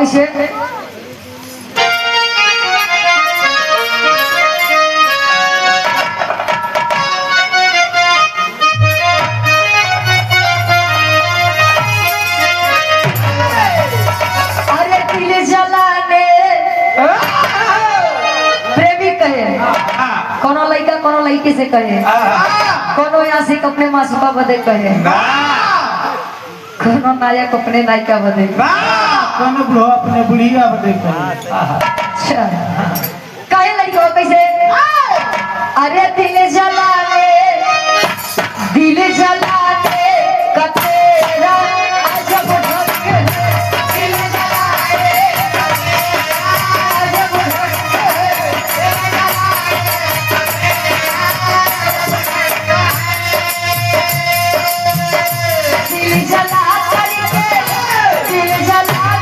कैसे कोनो लड़का कोनो लड़की से कहे, कोनो आशिक अपने मासूमा बदे कहे, कोनो नायक अपने नायिका बदे, कोनो बुढ़ो अपने बुढ़िया बदे कहे। अच्छा कहे लड़का कैसे? अरे दिल जलाने का तेरा अजब ढंग है, दिल जलाने का तेरा अजब ढंग है, दिल जला करके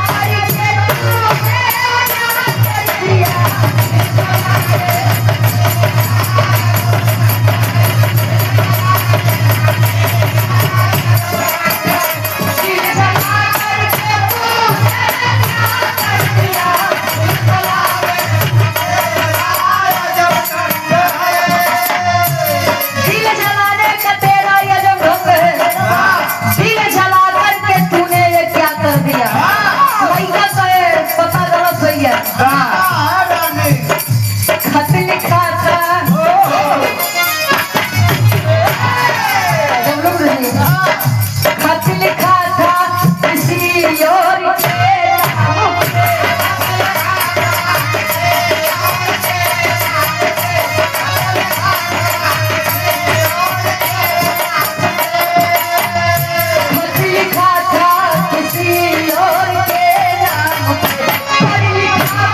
खत लिखा था खत लिखा था किसी और के नाम पे, खत लिखा था किसी और के नाम पे, पर लिखा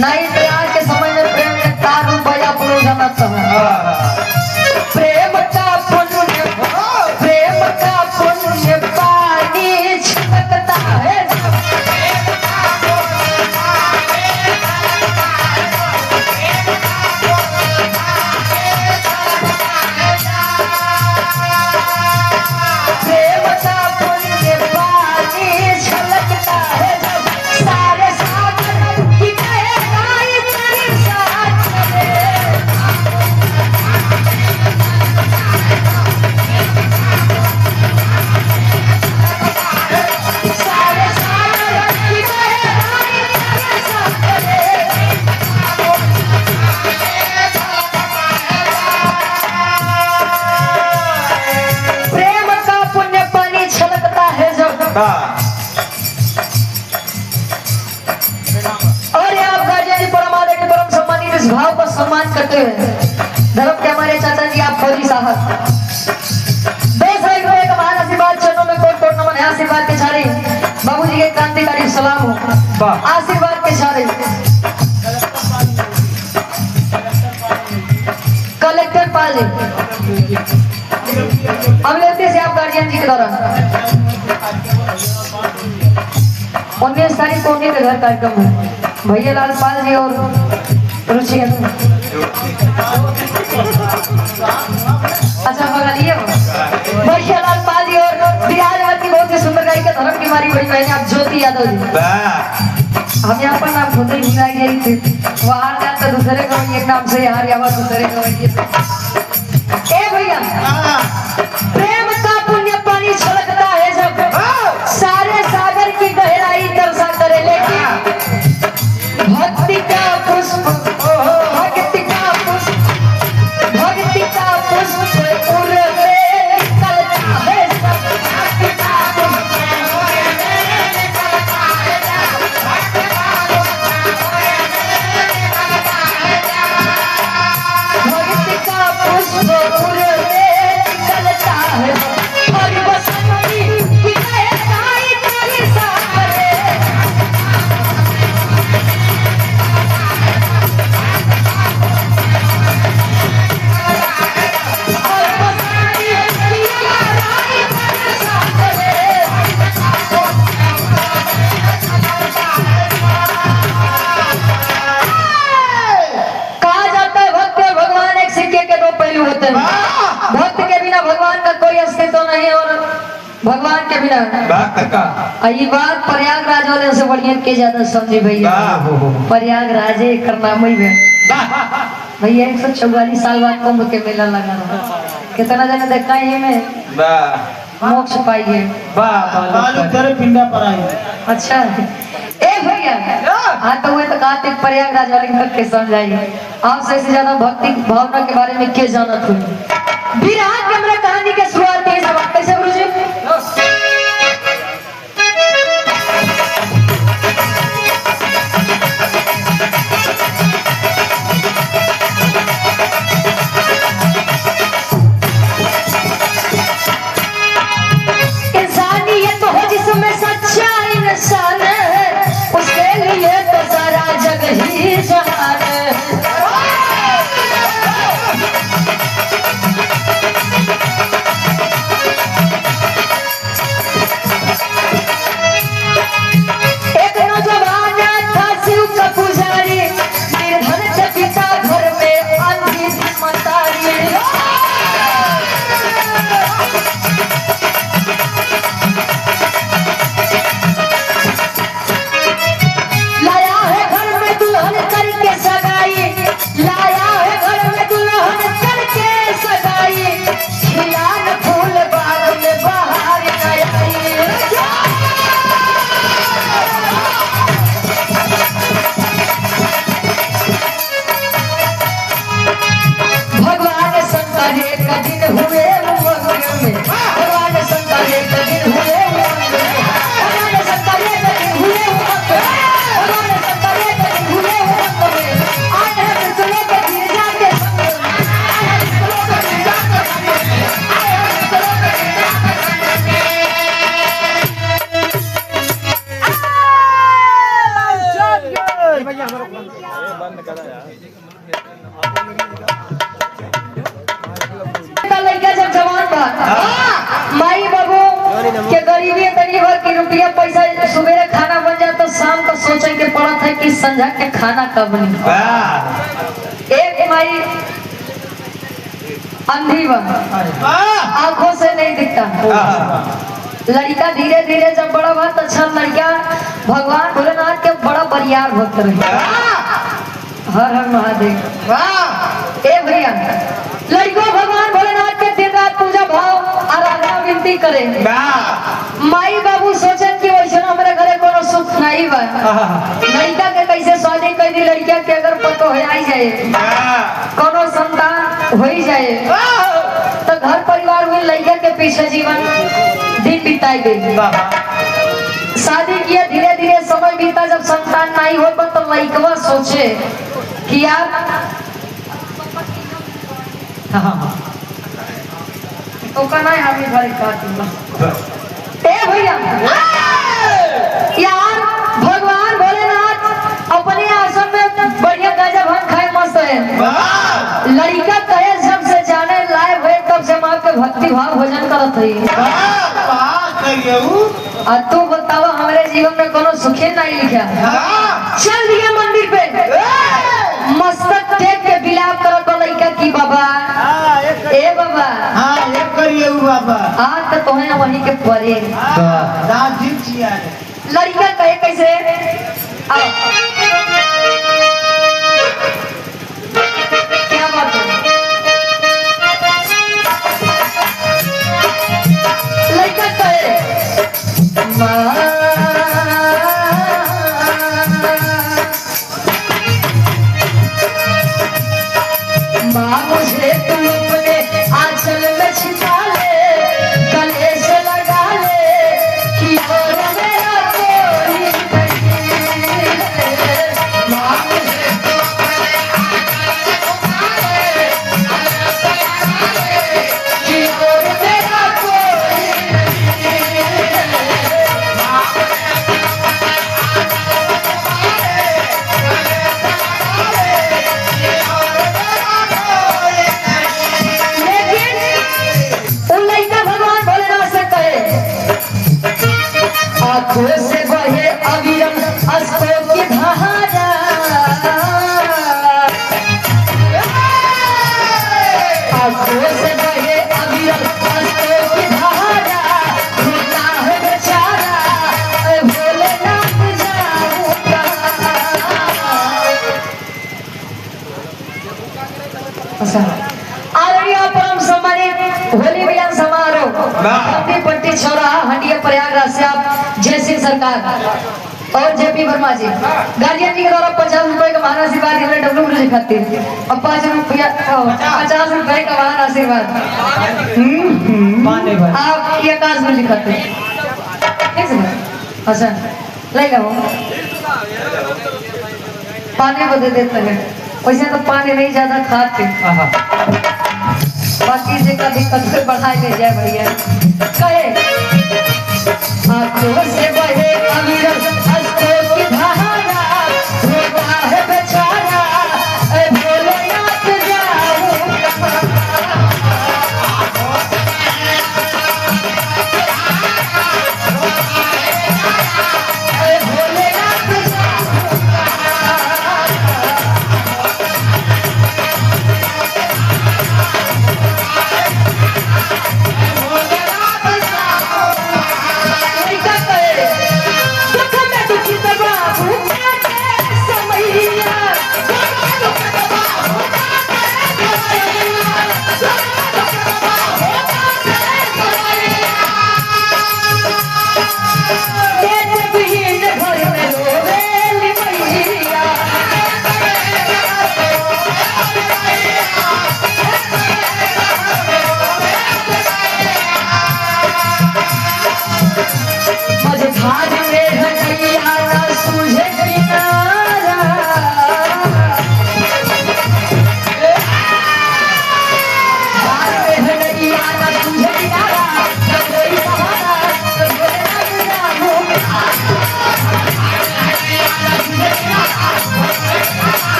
नहीं तो आज के समय में प्रेम के तार बजा पुरो जमाता है। प्रेम का पुण्य पानी छिड़कता है, प्रेम का पुण्य पानी छिड़कता है, सारे और आप गार्जियन परमादेव के परम सम्मानित इस भाव का सम्मान करते हैं। धर्म के हमारे चाचा जी आप फौजी साहब देश एक महान आशीर्वाद चरणों में कोट कोट नमन है। आशीर्वाद के छारे बाबूजी के क्रांतिकारी सलाम हो, आशीर्वाद के छारे कलेक्टर पाल जी अब लेते से आप गार्जियन जी के द्वारा 19 तारीख को उन्हीं के घर कार्यक्रम है। भैया लाल पाल जी और रुचि अच्छा बगा लिए भैया लाल पाल जी और बिहारवती बहुत ही सुंदर गायिका धर्म की हमारी बड़ी बहन आप ज्योति यादव जी। हम यहाँ पर नाम खुद ही घुसाई गई थी, वहां तो दूसरे को एक नाम से यार यहाँ दूसरे को भैया प्रेम का पुण्य पानी छलकता है जब सारे सागर की गहराई दर्शा करे, लेकिन भक्ति का पुष्प उड़ते निकलता है सब, भक्ति का पुष्प सतयुग होते हैं। भक्त के बिना भगवान का कोई अस्तित्व नहीं और भगवान के बिना ये बात प्रयागराज वाले से बढ़िया के ज्यादा समझे भैया। प्रयागराज करना भैया 144 साल बाद कुंभ के मेला लगा रहा कितना जन देखा ये में मोक्ष पाइए तेरे पिंडा पर आई। अच्छा ए भैया हाँ तो वो तो कहते प्रयागराज वाले के समझाइए आपसे इससे ज्यादा भक्ति भावना के बारे में क्या जानत हुई। विराट के हमरा कहानी के शुरुआत है सब कैसे गुरुजी इंसानियत हो जिसमें सच्चा इंसान है उसके लिए तो सारा जग ही जहान है। माई बाबू के गरीबी तनी भर की रुपया पैसा सुबह खाना बन जाए तो शाम को सोचे के पड़त है कि संझा के खाना कब बनी। एक माई अंधी आंखों से नहीं दिखता लड़का धीरे धीरे जब बड़ा बात अच्छा लड़का भगवान भोलेनाथ के बड़ा बरियार भक्त रहे। हर हर महादेव। ए भैया लड़को भगवान भोलेनाथ के दिन रात पूजा भाव आराधना विनती करे। माई बाबू सोचन कि वैसे हमारे घरे कोनो सुख नहीं बा लड़का के कैसे शादी कर दी लड़किया के अगर पतो हो जाए कोनो संतान हो जाए तो घर परिवार में लड़का के पीछे जीवन दिन बिताई गई। शादी किया धीरे धीरे समय बीता जब संतान नहीं हो तो लड़कवा सोचे कि यार तो कहना है हमें घर भैया यार भगवान भोलेनाथ अपने आश्रम में बढ़िया गाजा भांग खाए मस्त है। लड़का कहे जब से जाने लाए हुए तब से माँ के भक्ति भाव भोजन करत है। तू बतावा हमारे जीवन में कोनो सुखे नहीं लिखा चल दिए मंदिर पे मस्तक टेक के बिलाप करो तो लड़का की बाबा ए बाबा बाबा आज तो तुम्हें वहीं के परे लड़का कहे कैसे क्या बात है लड़का कहे माँ मुझे तुम अपने आंचल में छिपा ले गले से लगा ले कि और मेरा कोई नहीं है। माँ मुझे तुम अपने आंचल में छिपा ले कि और मेरा कोई नहीं है। माँ मुझे तुम अपने आंखों से बहे अविरल अश्कों की धारा आंखों आंखों से बहे अविरल अश्कों की धारा, रोता है बेचारा ऐ भोलेनाथ जाऊं कहाँ। आदरणीय परम सम्मानित होली मिलन समारोह पट्टी चौराहा हंडिया प्रयागराज से आप जय सिंह सरकार और जेपी वर्मा जी गार्जियन जी के द्वारा 50 रुपए का महान आशीर्वाद डब्ल्यू गुरु जी खातिर और 5 रुपया 50 रुपए का महान आशीर्वाद आप ये आकाश गुरु जी खातिर अच्छा ले लो पानी को दे देते हैं वैसे तो पानी नहीं ज्यादा खाते बाकी से का दिक्कत से बढ़ाई ले जाए भैया कहे आंखों से बहे अविरल अश्कों की धारा, रोता है बेचारा ऐ भोलेनाथ जाऊं कहाँ। ऐ भोलेनाथ जाऊं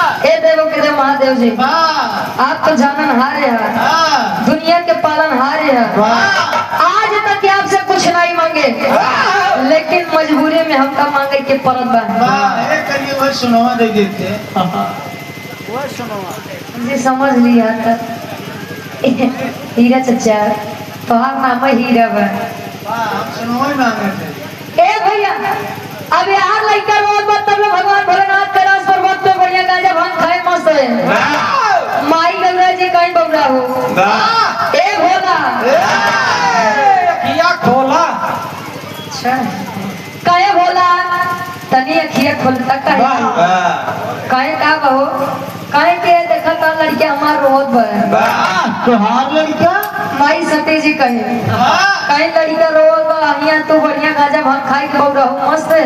महादेव जी आप तो जानन हारे हैं दुनिया के पालन हारे हैं आज तक आपसे कुछ नहीं मांगे लेकिन मजबूरी में हमका मांगे के परत करिए वो सुनवा दे देते वो सुनवा जी समझ लिया था हीरा चचा तोहार नाम हीरा बा हम सुनवा ही मांगे ए भैया अब यार लड़का रोज तब भगवान भोलेनाथ कैलाश पर्वत पे बढ़िया गांजा भांग खाए मस्त है माई गंगा जी कहीं बबरा हो ए भोला किया खोला अच्छा कहे भोला तनी अखिया खोल तक कहे का बहो कहे के देखा था लड़किया हमार रोज बा तोहार लड़का माई सती जी कहे कहे लड़का रोज बा तू बढ़िया गांजा भांग खाई के बबरा हो मस्त है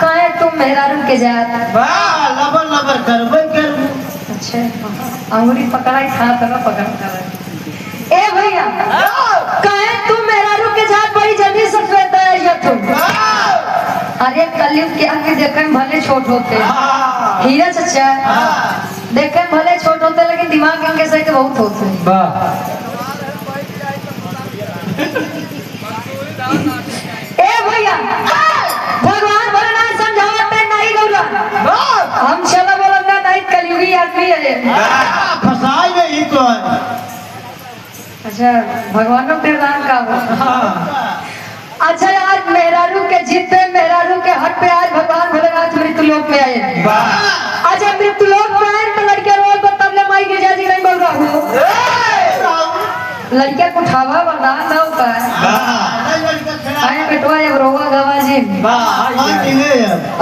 कहे तुम मेहरारू के जात लबर लबर करबे करबू अच्छा अंगूरी पकड़ाई था तो पकड़ कर ए भैया कहे तुम मेहरारू के जात बड़ी जल्दी सफेद है तुम अरे कलयुग के आगे देखे भले छोट होते हीरा चचा देखे भले छोट होते लेकिन दिमाग इनके सही तो बहुत होते ए भैया भगवान भोलेनाथ समझाते नहीं गौरा हम चला बोलना नहीं कलयुगी आदमी है फसाई नहीं तो है अच्छा भगवान प्रदान का हो अच्छा आज मेहरारू के जीते मेहरारू के हट पे आज भगवान भोलेनाथ मृत्युलोक में आए अच्छा मृत्युलोक में आए तो लड़के रोज तबले माई के जाजी कहीं बोल रहा हूँ लड़किया को उठावा वरदान ना होता है आए बेटवा जब रोवा गवा जी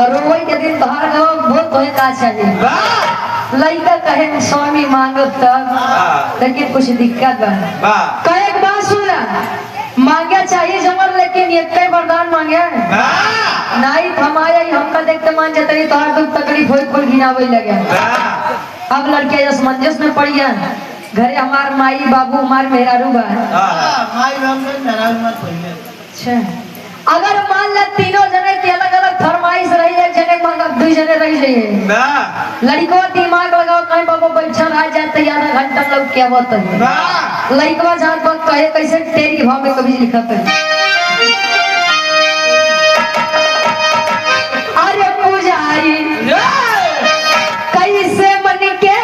और रोवई के दिन बाहर गवा बहुत तो का चाहिए लड़का कहे स्वामी मांगो तब लेकिन कुछ दिक्कत बा कहे एक बात सुनना मांगे चाहिए जमर लेकिन एक वरदान मांगे नहीं हमारे हमका देखते मान जाते तो हर दुख तकलीफ होई कुल घिनावे लगे अब लड़के असमंजस में पड़ी है घरे हमार माई बाबू हमार मेहरारू बा माई बाबू मेहरारू मत पहिले अच्छा अगर मान ले तीनों जने की अलग अलग फरमाइश रही, एक जने मांगा 2 जने रह जाइए ना लड़को दिमाग लगाओ कहीं बाबू बैठल आ जाते आधा घंटा लग क्या बताइए ना लड़कवा जात बात कहे कैसे तेरी भाव में कभी लिखत है अरे पुजारी कैसे मन के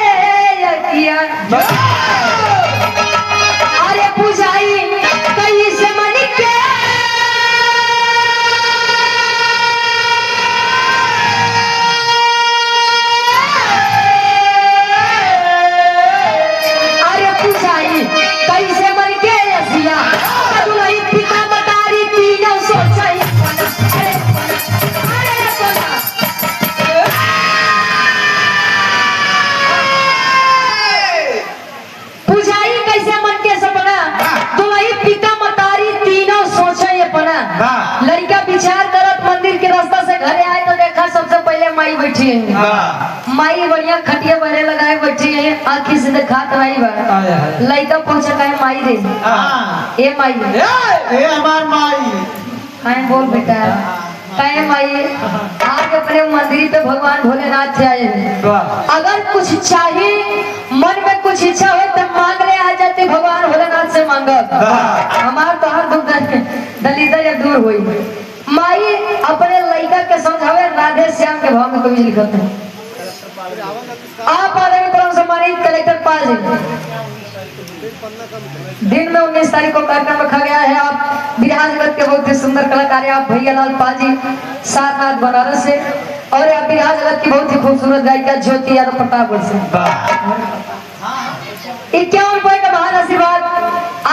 यकिया अरे पुजारी कैसे मन के अरे पुजारी कैसे मन के यसिया दुलही पिता बतारी तीनों सोचाई अरे अरे सोना पुजारी कैसे मन के सपना दुलही पिता मतारी तीनों सोचे अपना लड़का विचार करत मंदिर के रास्ता से घरे आए तो देखा सबसे पहले माई बैठी है माई बढ़िया खटिया बहरे लगाए बैठी है आँखी से दिखात रही बा लड़का पहुंचा कहे माई रे ए माई ए हमार माई कहे बोल बेटा कहे माई आज अपने मंदिर पे भगवान भोलेनाथ से आए हैं अगर कुछ चाहिए मन में कुछ इच्छा हो तो मांगने आ जाते भगवान भोलेनाथ से मांगत हमार तो हर दुख दलिदर दूर हुई माई अपने लड़का के समझावे राधे श्याम के भाव में कभी लिखत है आप आदरणीय परम सम्मानित कलेक्टर पाल जी दिन में 19 तारीख को कार्यक्रम रखा गया है आप बिहार जगत के बहुत ही सुंदर कलाकार है आप भैया लाल पाल जी सारनाथ बनारस से और आप बिहार जगत की बहुत ही खूबसूरत गायिका ज्योति यादव प्रतापगढ़ से 51 रुपए का महान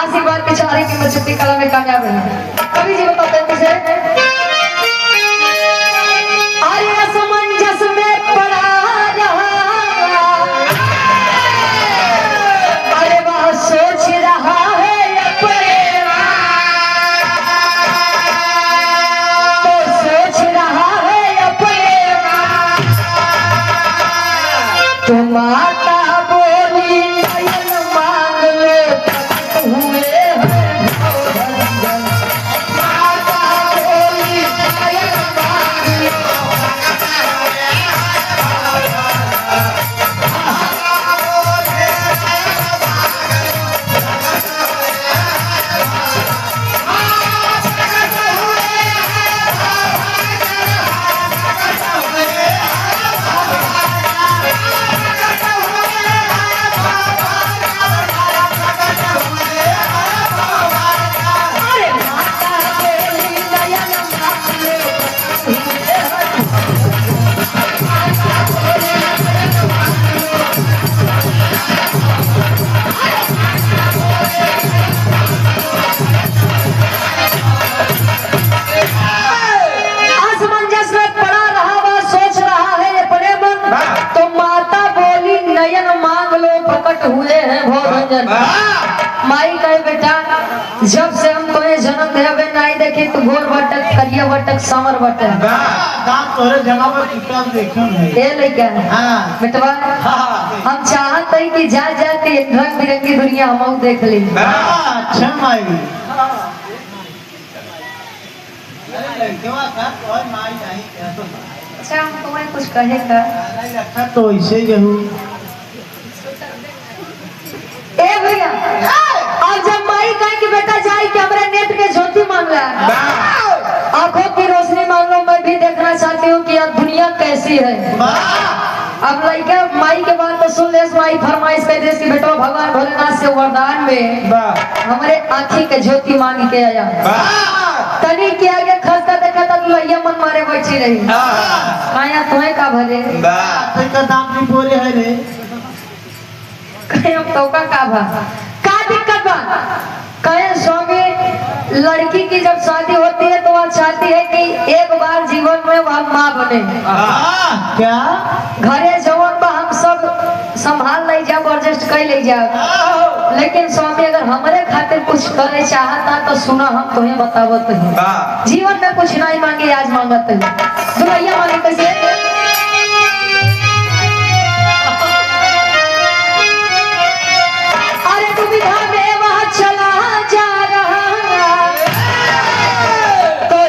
आशीर्वाद के चारे की मछली कला में कामयाब है कभी जी बताते हैं मुझे आर्य असमंजस में पड़ा रहा अरे वह सोच रहा है तो सोच रहा है अपने तो माता बोली नयन मांग लो हुए हैं माता बोली नयन मांग लो अरे माता बोली नयन मांग लो असमंजस में पड़ा रहा वह सोच रहा है अपने मन तो माता बोली नयन मांग लो प्रकट हुए हैं भोजन माई कहे बेटा जब से हम तुम्हें जन्म देवे नहीं देखे तो गोर बटक करिया बटक समर बटक दांत तोरे जगह पर किताब देखो नहीं ये लेके हां बेटवा हम चाहत है कि जा के रंग बिरंगी दुनिया हम देख ली अच्छा माई लड़केवा का कोई माई नहीं कहतो अच्छा हम तुम्हें कुछ कहेगा नहीं रखा तो ऐसे ही रहूं ए भैया और जब माई कहे कि बेटा जाए कि हमारे नेत्र के ज्योति मांगला आंखों की रोशनी मांगो मैं भी देखना चाहती हूँ कि अब दुनिया कैसी है अब लड़का माई के बात तो सुन ले माई फरमाइश कर दे कि बेटा भगवान भोलेनाथ से वरदान में हमारे आँखी के ज्योति मांग के आया तनी के आगे खस्ता देखा था लैया मन मारे बैठी रही काया तुम्हें का भरे का दाम नहीं बोले है रे कहे हम तो का भा का दिक्कत बा कहे स्वामी लड़की की जब शादी होती है तो वह चाहती है कि एक बार जीवन में वह माँ बने क्या घरे जवन बा हम सब संभाल ले जाओ एडजस्ट कर ले जाओ लेकिन स्वामी अगर हमारे खातिर कुछ करे चाहता तो सुना हम तुम्हें बतावत है जीवन में कुछ नहीं मांगे आज मांगत है दुनिया मांगे कैसे अरे दुविधा में वह चला जा रहा तो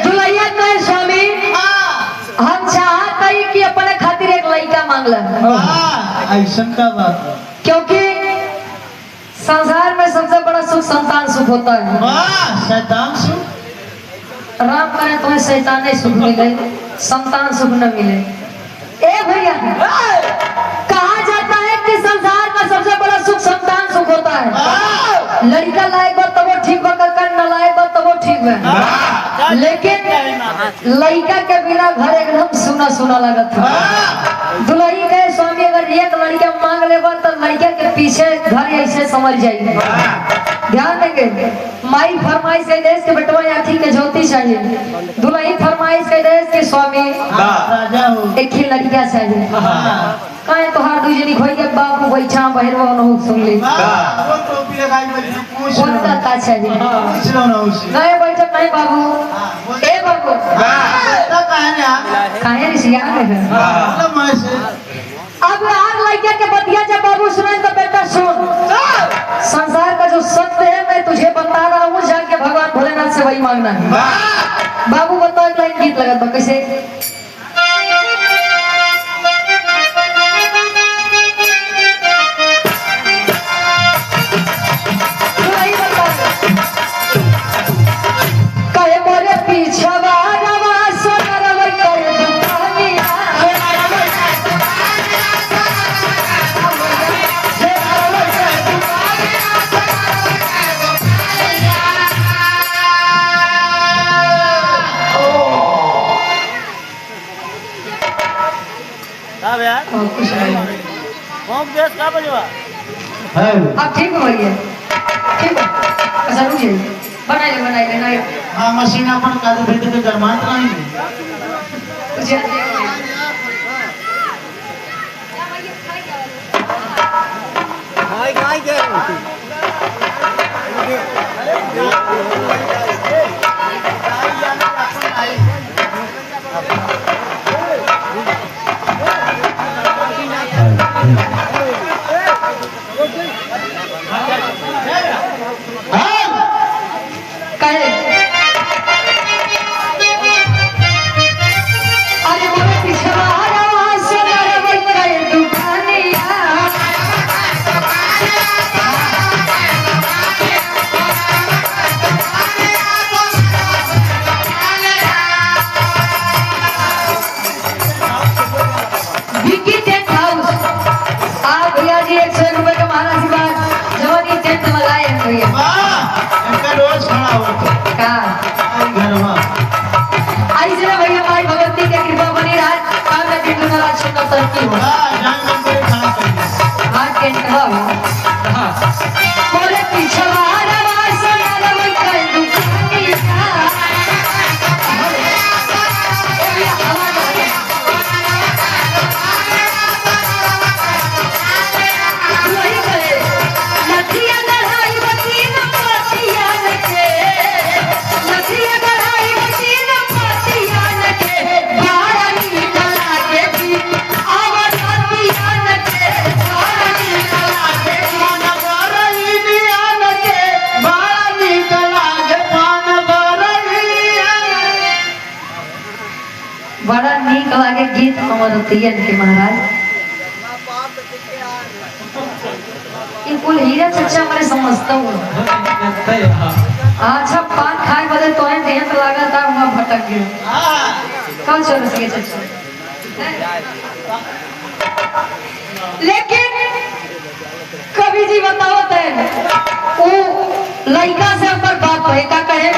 दुल्हैया कहे स्वामी हम चाहते हैं कि अपने खातिर एक लड़का मांग ले, ऐसा का बात है। क्योंकि संसार में सबसे बड़ा सुख संतान सुख होता है। वाह शैतान सुख राम करे तुम्हें शैतान सुख मिले, संतान सुख न मिले। ए भैया कहा जाता है कि संसार का सबसे बड़ा सुख संतान सुख होता है। लड़का लायक हो तब वो ठीक बा, न लायक हो तब वो ठीक बा, लेकिन लड़का के बिना घर एकदम सुना सुना लगा था। दुल्हन कहे स्वामी अगर एक लड़का मांग लेगा तो लड़का के पीछे घर ऐसे समझ जाएगी। ध्यान देंगे माई फरमाइश के देश के बेटवा आँखी के ज्योति चाहिए, दुल्हन फरमाइश के देश के स्वामी राजा हो एक ही लड़का चाहिए। कहे तो हर दूसरी खोई के बाबू बैठा बहरवा न सुन ली वो टोपी लगाई बैठी पूछ कौन का चाहिए पूछ लो ना उसे नहीं बैठे नहीं बाबू। ए बाबू तो कहने काहे रिसिया है मतलब मैं से अब आग लड़का के बतिया जब बाबू सुने तो बेटा सुन, संसार का जो सत्य है मैं तुझे बता रहा हूँ, जाके भगवान भोलेनाथ से वही मांगना है। बाबू बताओ एक लाइन गीत लगा था कैसे कहे मोरे पीछा आप ठीक हो भैया ठीक हो अच्छा रुकिए बनाए ले हाँ मशीन अपन कादे भेज के गरमात नहीं तुझे कहे अरे मोरे पिछवाड़ा से लड़वई करे दुकानिया विकी टेंट हाउस आ भैया जी 100 रुपए का माला आशीर्वाद जवानी टेंट लगाए हैं भैया इनका रोज खड़ा होता का घर में आई से भैया माई भगवती के कृपा बनी रहा काम में दिन में आज सुंदर तरक्की हो जान नंबर खड़ा कर दिया हां टेंट हां मोरे पीछे वाला वासा ना वही कर दुकानिया वही करे नथिया गढ़ाई बती न पतिया के नथिया गढ़ाई बती न पतिया के बारा निकला के भी आवाज पतिया के बारा निकला के मन गरई दियान के बाहर निकला के मन गरई बड़ा नीक लागे गीत हमर तियन के महाराज ये कुल हीरा चचा हमारे समझता हूँ अच्छा पान खाए बदे तो है देह तो लगा था वहाँ भटक गए कौन चल सके चचा लेकिन कभी जी बताओ वो लड़का से ऊपर बात है का कहे